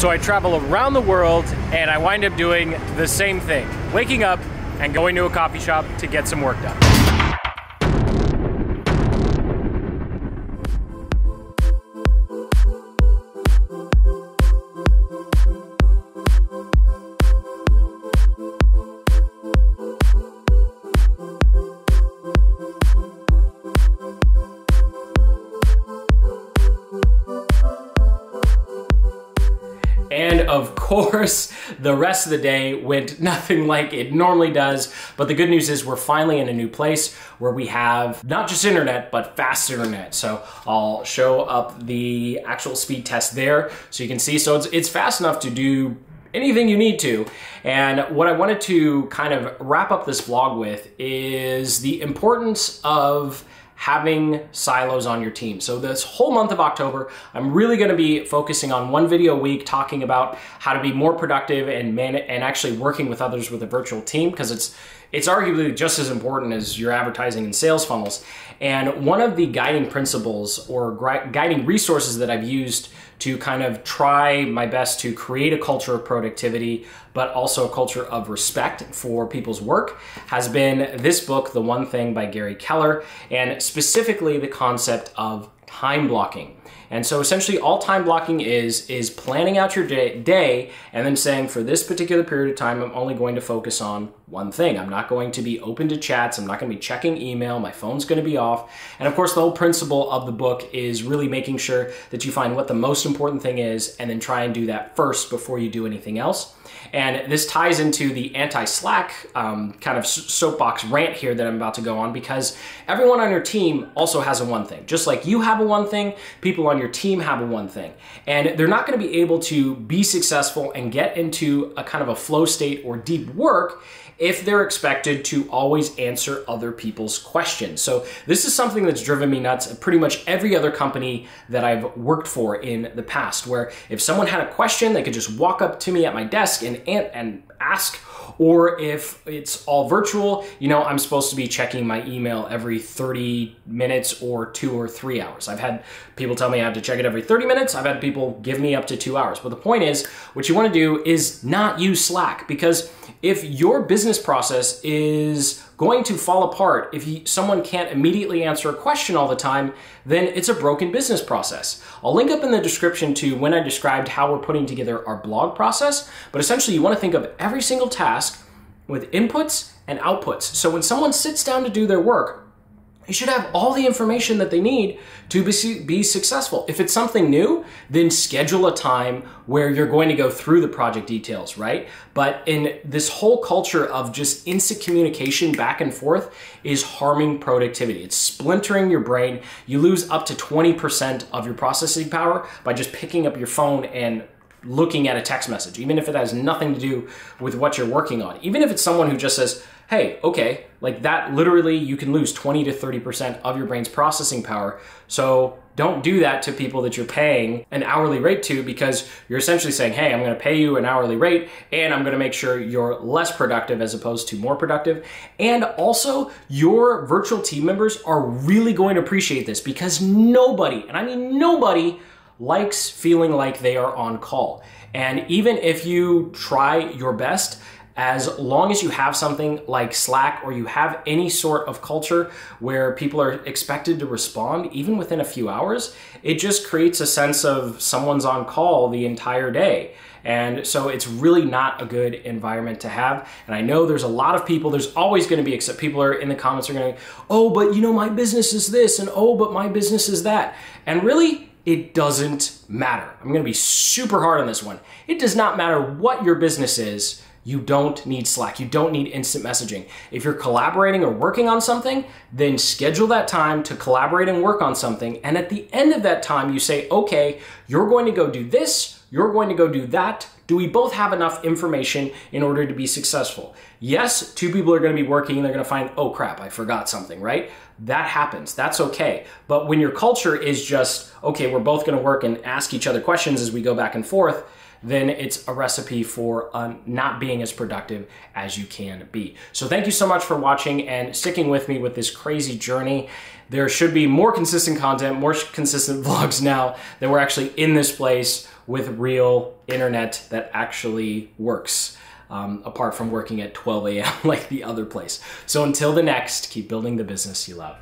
So I travel around the world and I wind up doing the same thing, waking up and going to a coffee shop to get some work done. And of course, the rest of the day went nothing like it normally does. But the good news is we're finally in a new place where we have not just internet, but fast internet. So I'll show up the actual speed test there so you can see. So it's fast enough to do anything you need to. And what I wanted to kind of wrap up this vlog with is the importance of having silos on your team. So this whole month of October, I'm really gonna be focusing on one video a week talking about how to be more productive and actually working with others with a virtual team, because it's arguably just as important as your advertising and sales funnels. And one of the guiding principles or guiding resources that I've used to kind of try my best to create a culture of productivity, but also a culture of respect for people's work, has been this book, The One Thing by Gary Keller, and specifically the concept of time blocking. And so essentially all time blocking is planning out your day and then saying, for this particular period of time, I'm only going to focus on one thing. I'm not going to be open to chats. I'm not going to be checking email. My phone's going to be off. And of course, the whole principle of the book is really making sure that you find what the most important thing is and then try and do that first before you do anything else. And this ties into the anti-Slack kind of soapbox rant here that I'm about to go on, because everyone on your team also has a one thing. Just like you have a one thing, people on your team have a one thing. And they're not going to be able to be successful and get into a kind of a flow state or deep work if they're expected to always answer other people's questions. So this is something that's driven me nuts at pretty much every other company that I've worked for in the past, where if someone had a question, they could just walk up to me at my desk and ask. Or if it's all virtual, you know, I'm supposed to be checking my email every 30 minutes or 2 or 3 hours. I've had people tell me I have to check it every 30 minutes. I've had people give me up to 2 hours. But the point is, what you want to do is not use Slack, because if your business process is going to fall apart, if someone can't immediately answer a question all the time, then it's a broken business process. I'll link up in the description to when I described how we're putting together our blog process, but essentially you want to think of every single task with inputs and outputs. So when someone sits down to do their work, you should have all the information that they need to be successful. If it's something new, then schedule a time where you're going to go through the project details, right? But in this whole culture of just instant communication back and forth is harming productivity. It's splintering your brain. You lose up to 20% of your processing power by just picking up your phone and looking at a text message, even if it has nothing to do with what you're working on. Even if it's someone who just says, hey, okay, like that, literally you can lose 20 to 30% of your brain's processing power. So don't do that to people that you're paying an hourly rate to, because you're essentially saying, hey, I'm gonna pay you an hourly rate and I'm gonna make sure you're less productive as opposed to more productive. And also your virtual team members are really going to appreciate this, because nobody, and I mean nobody, likes feeling like they are on call. And even if you try your best, as long as you have something like Slack or you have any sort of culture where people are expected to respond even within a few hours, it just creates a sense of someone's on call the entire day. And so it's really not a good environment to have. And I know there's a lot of people, there's always gonna be, except people are in the comments are gonna, oh, but you know, my business is this, and oh, but my business is that. And really, it doesn't matter. I'm gonna be super hard on this one. It does not matter what your business is. You don't need Slack. You don't need instant messaging. If you're collaborating or working on something, then schedule that time to collaborate and work on something. And at the end of that time, you say, okay, you're going to go do this, you're going to go do that. Do we both have enough information in order to be successful? Yes, two people are going to be working and they're going to find, oh crap, I forgot something, right? That happens. That's okay. But when your culture is just, okay, we're both going to work and ask each other questions as we go back and forth, then it's a recipe for not being as productive as you can be. So thank you so much for watching and sticking with me with this crazy journey. There should be more consistent content, more consistent vlogs now that we're actually in this place with real internet that actually works, apart from working at 12 a.m. like the other place. So until the next, keep building the business you love.